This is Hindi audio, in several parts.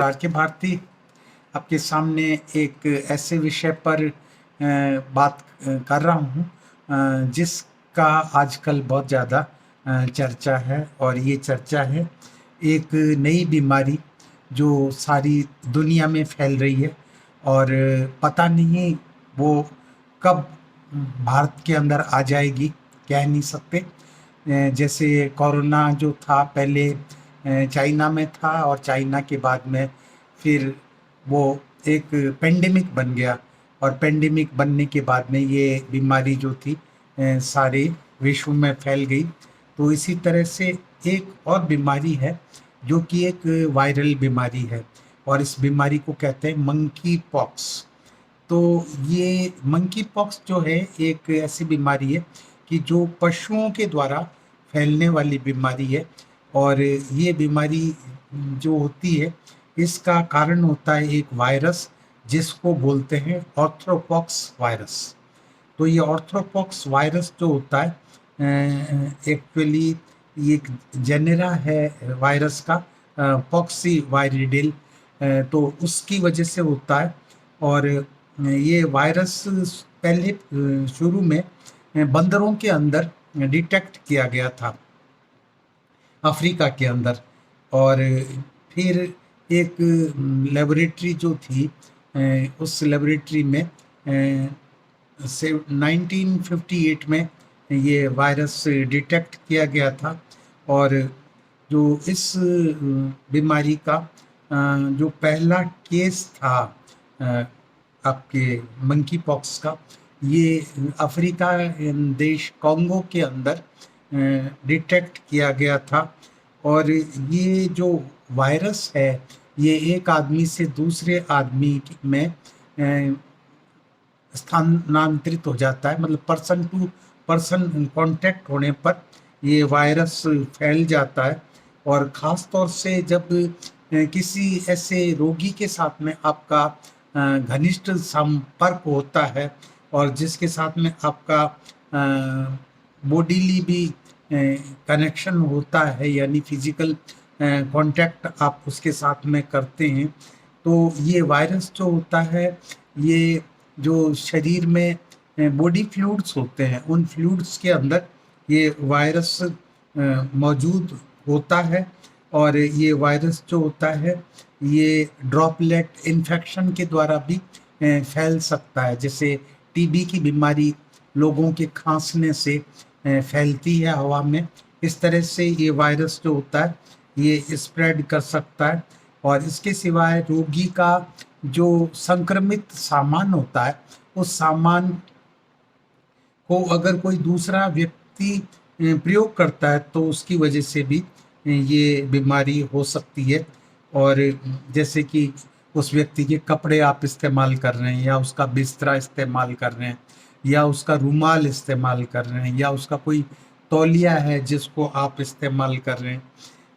नमस्कार के भारती। आपके सामने एक ऐसे विषय पर बात कर रहा हूँ जिसका आजकल बहुत ज़्यादा चर्चा है, और ये चर्चा है एक नई बीमारी जो सारी दुनिया में फैल रही है, और पता नहीं वो कब भारत के अंदर आ जाएगी, कह नहीं सकते। जैसे कोरोना जो था पहले चाइना में था, और चाइना के बाद में फिर वो एक पेंडेमिक बन गया, और पेंडेमिक बनने के बाद में ये बीमारी जो थी सारे विश्व में फैल गई। तो इसी तरह से एक और बीमारी है जो कि एक वायरल बीमारी है, और इस बीमारी को कहते हैं मंकी पॉक्स। तो ये मंकी पॉक्स जो है एक ऐसी बीमारी है कि जो पशुओं के द्वारा फैलने वाली बीमारी है, और ये बीमारी जो होती है इसका कारण होता है एक वायरस जिसको बोलते हैं ऑर्थ्रोपॉक्स वायरस। तो ये ऑर्थ्रोपॉक्स वायरस जो होता है एक्चुअली एक जेनेरा है वायरस का, पॉक्सी वायरिडिल, तो उसकी वजह से होता है। और ये वायरस पहले शुरू में बंदरों के अंदर डिटेक्ट किया गया था, अफ्रीका के अंदर, और फिर एक लेबोरेटरी जो थी उस लेबोरेटरी में से 1958 में ये वायरस डिटेक्ट किया गया था। और जो इस बीमारी का जो पहला केस था आपके मंकी पॉक्स का, ये अफ्रीका देश कॉन्गो के अंदर डिटेक्ट किया गया था। और ये जो वायरस है ये एक आदमी से दूसरे आदमी में स्थानांतरित हो जाता है, मतलब पर्सन टू पर्सन कांटेक्ट होने पर ये वायरस फैल जाता है। और ख़ास तौर से जब किसी ऐसे रोगी के साथ में आपका घनिष्ठ संपर्क होता है, और जिसके साथ में आपका बॉडीली भी कनेक्शन होता है, यानी फिजिकल कांटेक्ट आप उसके साथ में करते हैं, तो ये वायरस जो होता है ये जो शरीर में बॉडी फ्लूइड्स होते हैं उन फ्लूइड्स के अंदर ये वायरस मौजूद होता है। और ये वायरस जो होता है ये ड्रॉपलेट इन्फेक्शन के द्वारा भी फैल सकता है। जैसे टीबी की बीमारी लोगों के खांसने से फैलती है हवा में, इस तरह से ये वायरस जो होता है ये स्प्रेड कर सकता है। और इसके सिवाय रोगी का जो संक्रमित सामान होता है उस सामान को अगर कोई दूसरा व्यक्ति प्रयोग करता है तो उसकी वजह से भी ये बीमारी हो सकती है। और जैसे कि उस व्यक्ति के कपड़े आप इस्तेमाल कर रहे हैं, या उसका बिस्तरा इस्तेमाल कर रहे हैं, या उसका रुमाल इस्तेमाल कर रहे हैं, या उसका कोई तौलिया है जिसको आप इस्तेमाल कर रहे हैं।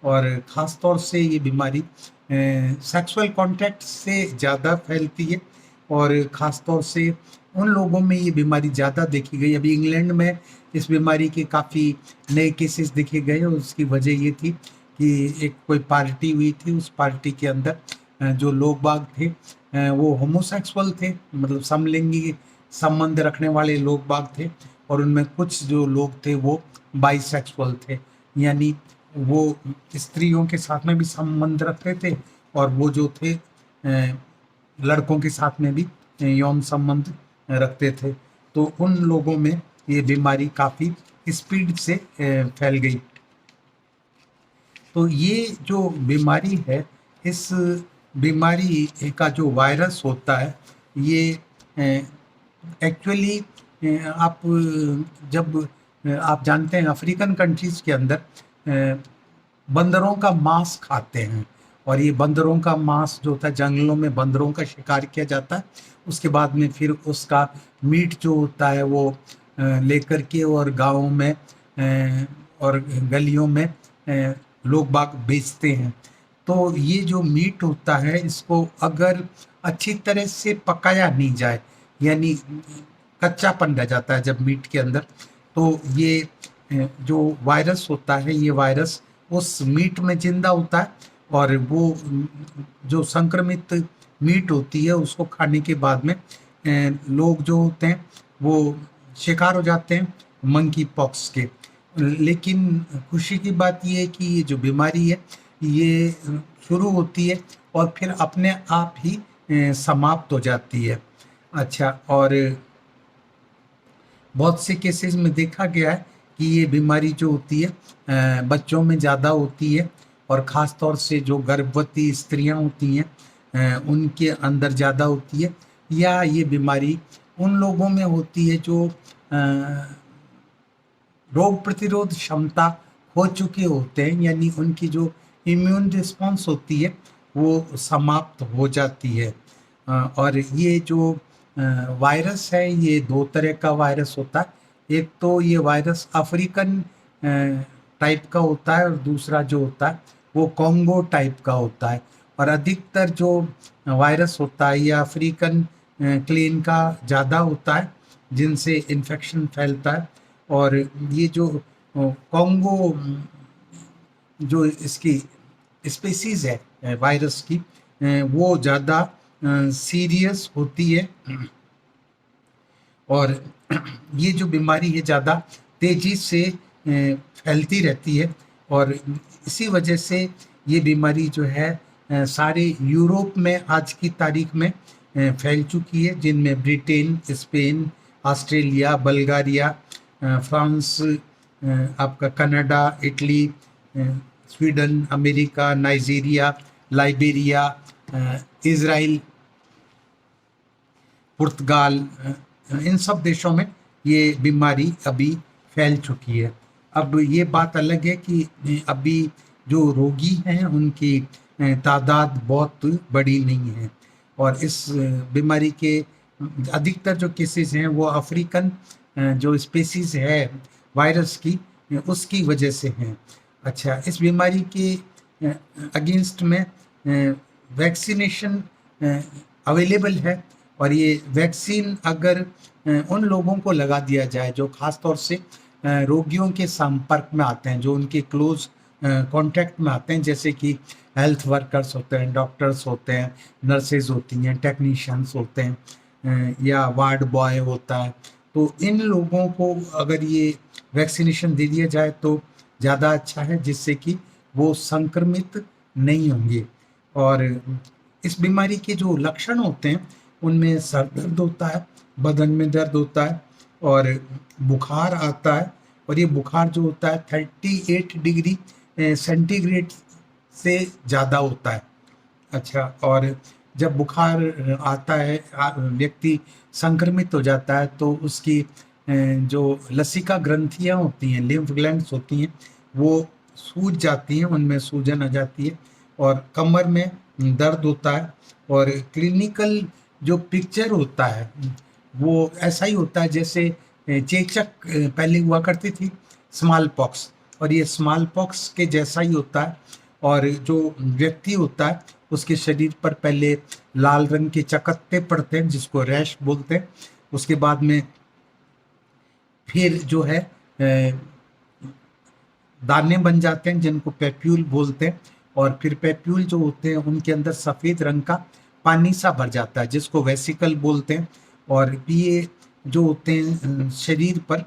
और ख़ास तौर से ये बीमारी सेक्सुअल कांटेक्ट से ज़्यादा फैलती है, और ख़ास तौर से उन लोगों में ये बीमारी ज़्यादा देखी गई। अभी इंग्लैंड में इस बीमारी के काफ़ी नए केसेस देखे गए, और उसकी वजह ये थी कि एक कोई पार्टी हुई थी, उस पार्टी के अंदर जो लोग बाग थे वो होमोसेक्सुअल थे, मतलब समलिंगी संबंध रखने वाले लोग बाग थे, और उनमें कुछ जो लोग थे वो बाइसेक्सुअल थे, यानी वो स्त्रियों के साथ में भी संबंध रखते थे, और वो जो थे लड़कों के साथ में भी यौन संबंध रखते थे। तो उन लोगों में ये बीमारी काफ़ी स्पीड से फैल गई। तो ये जो बीमारी है, इस बीमारी का जो वायरस होता है ये एक्चुअली आप जब आप जानते हैं अफ्रीकन कंट्रीज़ के अंदर बंदरों का मांस खाते हैं, और ये बंदरों का मांस जो होता है जंगलों में बंदरों का शिकार किया जाता है, उसके बाद में फिर उसका मीट जो होता है वो लेकर के और गाँवों में और गलियों में लोग बाग बेचते हैं। तो ये जो मीट होता है इसको अगर अच्छी तरह से पकाया नहीं जाए, यानी कच्चापन रह जाता है जब मीट के अंदर, तो ये जो वायरस होता है ये वायरस उस मीट में जिंदा होता है, और वो जो संक्रमित मीट होती है उसको खाने के बाद में लोग जो होते हैं वो शिकार हो जाते हैं मंकी पॉक्स के। लेकिन खुशी की बात ये है कि ये जो बीमारी है ये शुरू होती है और फिर अपने आप ही समाप्त हो जाती है। अच्छा, और बहुत से केसेस में देखा गया है कि ये बीमारी जो होती है बच्चों में ज़्यादा होती है, और ख़ास तौर से जो गर्भवती स्त्रियां होती हैं उनके अंदर ज़्यादा होती है, या ये बीमारी उन लोगों में होती है जो रोग प्रतिरोध क्षमता हो चुके होते हैं, यानी उनकी जो इम्यून रिस्पॉन्स होती है वो समाप्त हो जाती है। और ये जो वायरस है ये दो तरह का वायरस होता है। एक तो ये वायरस अफ्रीकन टाइप का होता है और दूसरा जो होता है वो कॉन्गो टाइप का होता है। और अधिकतर जो वायरस होता है ये अफ्रीकन क्लेन का ज़्यादा होता है जिनसे इन्फेक्शन फैलता है। और ये जो कॉन्गो जो इसकी स्पीसीज है वायरस की वो ज़्यादा सीरियस होती है, और ये जो बीमारी है ज़्यादा तेज़ी से फैलती रहती है। और इसी वजह से ये बीमारी जो है सारे यूरोप में आज की तारीख में फैल चुकी है, जिनमें Britain, Spain, Australia, Bulgaria, France, आपका Canada, Italy, Sweden, America, Nigeria, Liberia, Israel, Portugal, इन सब देशों में ये बीमारी अभी फैल चुकी है। अब ये बात अलग है कि अभी जो रोगी हैं उनकी तादाद बहुत बड़ी नहीं है, और इस बीमारी के अधिकतर जो केसेस हैं वो अफ्रीकन जो स्पीसीज है वायरस की उसकी वजह से हैं। अच्छा, इस बीमारी के अगेंस्ट में वैक्सीनेशन अवेलेबल है, और ये वैक्सीन अगर उन लोगों को लगा दिया जाए जो खास तौर से रोगियों के संपर्क में आते हैं, जो उनके क्लोज कांटेक्ट में आते हैं, जैसे कि हेल्थ वर्कर्स होते हैं, डॉक्टर्स होते हैं, नर्सेज होती हैं, टेक्नीशियंस होते हैं, या वार्ड बॉय होता है, तो इन लोगों को अगर ये वैक्सीनेशन दे दिया जाए तो ज़्यादा अच्छा है, जिससे कि वो संक्रमित नहीं होंगे। और इस बीमारी के जो लक्षण होते हैं उनमें सर दर्द होता है, बदन में दर्द होता है, और बुखार आता है। और ये बुखार जो होता है 38 डिग्री सेंटीग्रेड से ज़्यादा होता है। अच्छा, और जब बुखार आता है व्यक्ति संक्रमित हो जाता है तो उसकी जो लसिका ग्रंथियाँ होती हैं, लिम्फ ग्लैंड्स होती हैं, वो सूज जाती हैं, उनमें सूजन आ जाती है, और कमर में दर्द होता है। और क्लिनिकल जो पिक्चर होता है वो ऐसा ही होता है जैसे चेचक पहले हुआ करती थी, स्मॉल पॉक्स, और ये स्मॉल पॉक्स के जैसा ही होता है। और जो व्यक्ति होता है उसके शरीर पर पहले लाल रंग के चकत्ते पड़ते हैं जिसको रैश बोलते हैं। उसके बाद में फिर जो है दाने बन जाते हैं जिनको पेप्यूल बोलते हैं, और फिर पेप्यूल जो होते हैं उनके अंदर सफ़ेद रंग का पानी सा भर जाता है जिसको वेसिकल बोलते हैं। और ये जो होते हैं शरीर पर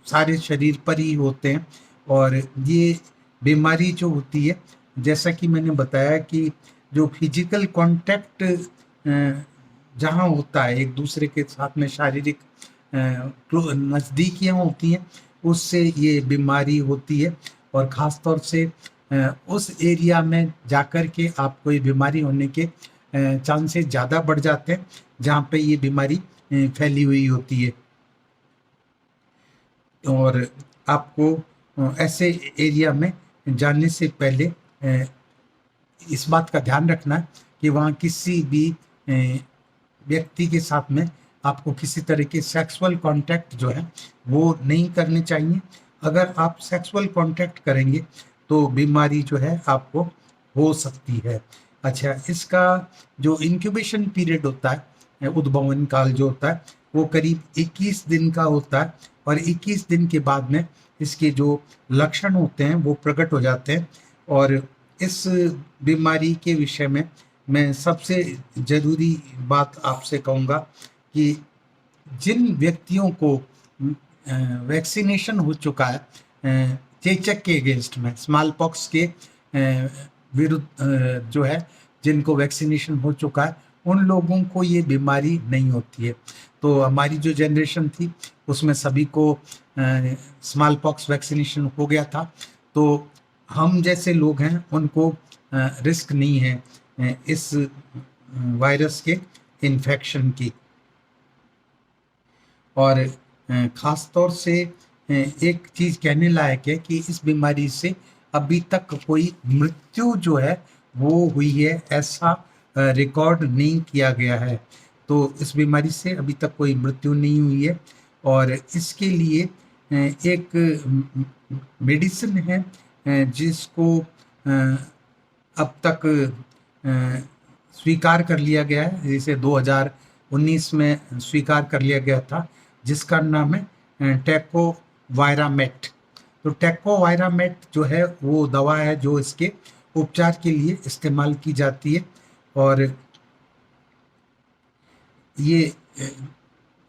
सारे शरीर पर ही होते हैं। और ये बीमारी जो होती है, जैसा कि मैंने बताया कि जो फिजिकल कांटेक्ट जहाँ होता है एक दूसरे के साथ में, शारीरिक नज़दीकियाँ होती हैं, उससे ये बीमारी होती है। और ख़ास तौर से उस एरिया में जाकर के आपको ये बीमारी होने के चांसेस ज़्यादा बढ़ जाते हैं जहाँ पे ये बीमारी फैली हुई होती है। और आपको ऐसे एरिया में जाने से पहले इस बात का ध्यान रखना है कि वहाँ किसी भी व्यक्ति के साथ में आपको किसी तरह के सेक्सुअल कांटेक्ट जो है वो नहीं करने चाहिए। अगर आप सेक्सुअल कांटेक्ट करेंगे तो बीमारी जो है आपको हो सकती है। अच्छा, इसका जो इंक्यूबेशन पीरियड होता है, उद्भवन काल जो होता है, वो करीब 21 दिन का होता है, और 21 दिन के बाद में इसके जो लक्षण होते हैं वो प्रकट हो जाते हैं। और इस बीमारी के विषय में मैं सबसे ज़रूरी बात आपसे कहूँगा कि जिन व्यक्तियों को वैक्सीनेशन हो चुका है चेचक के अगेंस्ट में, स्मॉल पॉक्स के विरुद्ध जो है, जिनको वैक्सीनेशन हो चुका है उन लोगों को ये बीमारी नहीं होती है। तो हमारी जो जनरेशन थी उसमें सभी को स्मॉल पॉक्स वैक्सीनेशन हो गया था, तो हम जैसे लोग हैं उनको रिस्क नहीं है इस वायरस के इन्फेक्शन की। और ख़ास तौर से एक चीज़ कहने लायक है कि इस बीमारी से अभी तक कोई मृत्यु जो है वो हुई है, ऐसा रिकॉर्ड नहीं किया गया है। तो इस बीमारी से अभी तक कोई मृत्यु नहीं हुई है। और इसके लिए एक मेडिसिन है जिसको अब तक स्वीकार कर लिया गया है, जिसे 2019 में स्वीकार कर लिया गया था, जिसका नाम है टेकोवायरामेट। तो टेकोवायरामेट जो है वो दवा है जो इसके उपचार के लिए इस्तेमाल की जाती है। और ये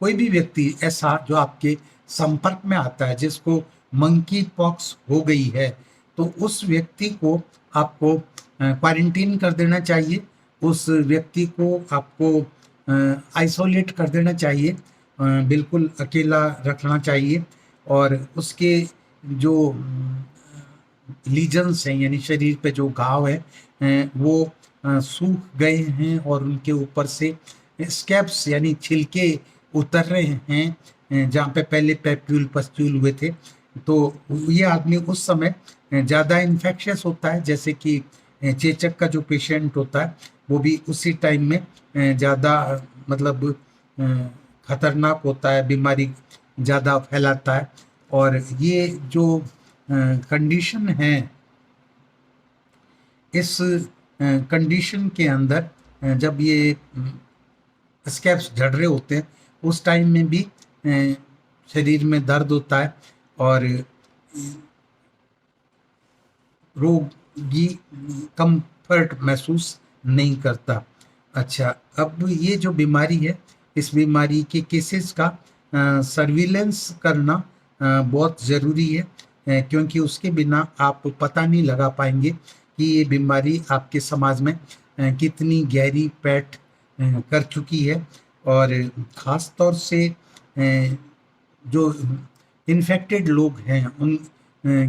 कोई भी व्यक्ति ऐसा जो आपके संपर्क में आता है जिसको मंकी पॉक्स हो गई है, तो उस व्यक्ति को आपको क्वारंटीन कर देना चाहिए, उस व्यक्ति को आपको आइसोलेट कर देना चाहिए, बिल्कुल अकेला रखना चाहिए। और उसके जो लीजन्स हैं यानी शरीर पे जो घाव है वो सूख गए हैं और उनके ऊपर से स्कैब्स यानी छिलके उतर रहे हैं जहाँ पे पहले पैप्यूल पस्ट्यूल हुए थे। तो ये आदमी उस समय ज़्यादा इन्फेक्शियस होता है, जैसे कि चेचक का जो पेशेंट होता है वो भी उसी टाइम में ज़्यादा मतलब खतरनाक होता है, बीमारी ज़्यादा फैलाता है। और ये जो कंडीशन है, इस कंडीशन के अंदर जब ये स्कैब्स झड़ रहे होते हैं उस टाइम में भी शरीर में दर्द होता है और रोगी कंफर्ट महसूस नहीं करता। अच्छा, अब ये जो बीमारी है, इस बीमारी के केसेस का सर्विलेंस करना बहुत ज़रूरी है क्योंकि उसके बिना आप पता नहीं लगा पाएंगे कि ये बीमारी आपके समाज में कितनी गहरी पैठ कर चुकी है। और ख़ास तौर से जो इन्फेक्टेड लोग हैं उन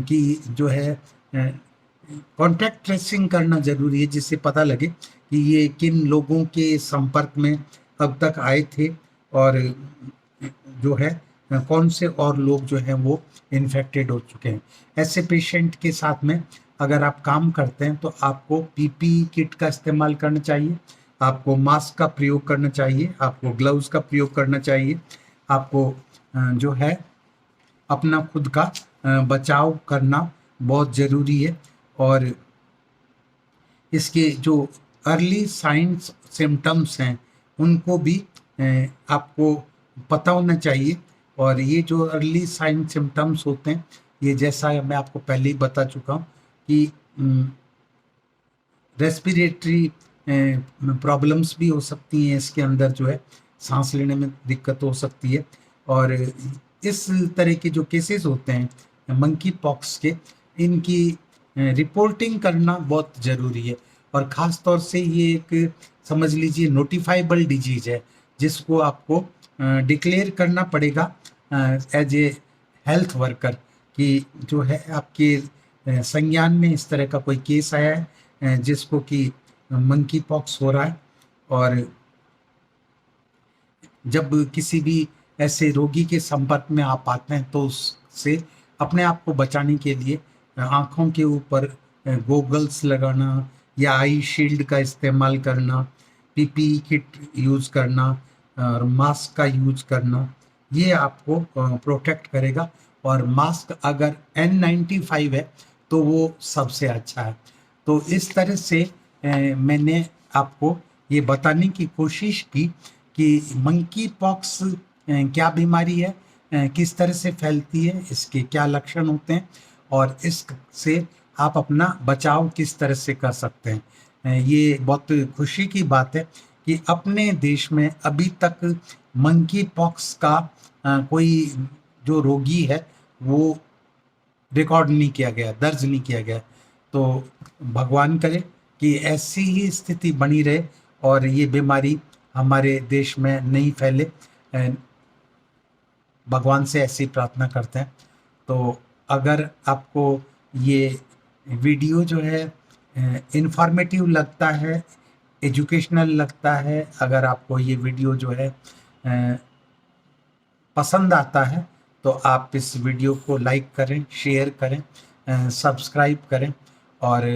की जो है कॉन्टैक्ट ट्रेसिंग करना ज़रूरी है, जिससे पता लगे कि ये किन लोगों के संपर्क में अब तक आए थे और जो है कौन से और लोग जो हैं वो इन्फेक्टेड हो चुके हैं। ऐसे पेशेंट के साथ में अगर आप काम करते हैं तो आपको पीपीई किट का इस्तेमाल करना चाहिए, आपको मास्क का प्रयोग करना चाहिए, आपको ग्लव्स का प्रयोग करना चाहिए, आपको जो है अपना खुद का बचाव करना बहुत ज़रूरी है। और इसके जो अर्ली साइंस सिम्टम्स हैं उनको भी आपको पता होना चाहिए। और ये जो अर्ली साइन सिम्टम्स होते हैं, ये जैसा मैं आपको पहले ही बता चुका हूँ कि रेस्पिरेटरी प्रॉब्लम्स भी हो सकती हैं, इसके अंदर जो है सांस लेने में दिक्कत हो सकती है। और इस तरह के जो केसेस होते हैं मंकी पॉक्स के, इनकी रिपोर्टिंग करना बहुत ज़रूरी है। और ख़ास तौर से ये एक समझ लीजिए नोटिफाइबल डिजीज़ है जिसको आपको डिक्लेयर करना पड़ेगा एज ए हेल्थ वर्कर कि जो है आपके संज्ञान में इस तरह का कोई केस आया है जिसको कि मंकी पॉक्स हो रहा है। और जब किसी भी ऐसे रोगी के संपर्क में आप आते हैं तो उससे अपने आप को बचाने के लिए आँखों के ऊपर गोगल्स लगाना या आई शील्ड का इस्तेमाल करना, पीपीई किट यूज़ करना और मास्क का यूज करना, ये आपको प्रोटेक्ट करेगा। और मास्क अगर N95 है तो वो सबसे अच्छा है। तो इस तरह से मैंने आपको ये बताने की कोशिश की कि मंकी पॉक्स क्या बीमारी है, किस तरह से फैलती है, इसके क्या लक्षण होते हैं और इससे आप अपना बचाव किस तरह से कर सकते हैं। ये बहुत खुशी की बात है कि अपने देश में अभी तक मंकी पॉक्स का कोई जो रोगी है वो रिकॉर्ड नहीं किया गया, दर्ज नहीं किया गया। तो भगवान करे कि ऐसी ही स्थिति बनी रहे और ये बीमारी हमारे देश में नहीं फैले। भगवान से ऐसी प्रार्थना करते हैं। तो अगर आपको ये वीडियो जो है इंफॉर्मेटिव लगता है, एजुकेशनल लगता है, अगर आपको ये वीडियो जो है पसंद आता है तो आप इस वीडियो को लाइक करें, शेयर करें, सब्सक्राइब करें। और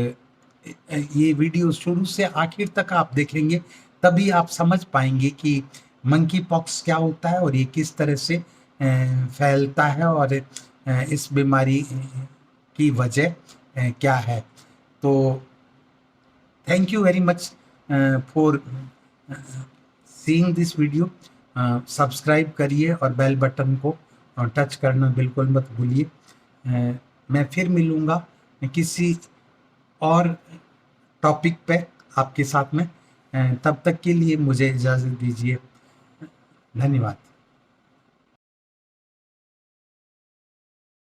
ये वीडियो शुरू से आखिर तक आप देखेंगे तभी आप समझ पाएंगे कि मंकी पॉक्स क्या होता है और ये किस तरह से फैलता है और इस बीमारी की वजह क्या है। तो thank you very much for seeing this video. Subscribe करिए और बेल बटन को टच करना बिल्कुल मत भूलिए। मैं फिर मिलूँगा किसी और टॉपिक पे आपके साथ में। तब तक के लिए मुझे इजाज़त दीजिए। धन्यवाद।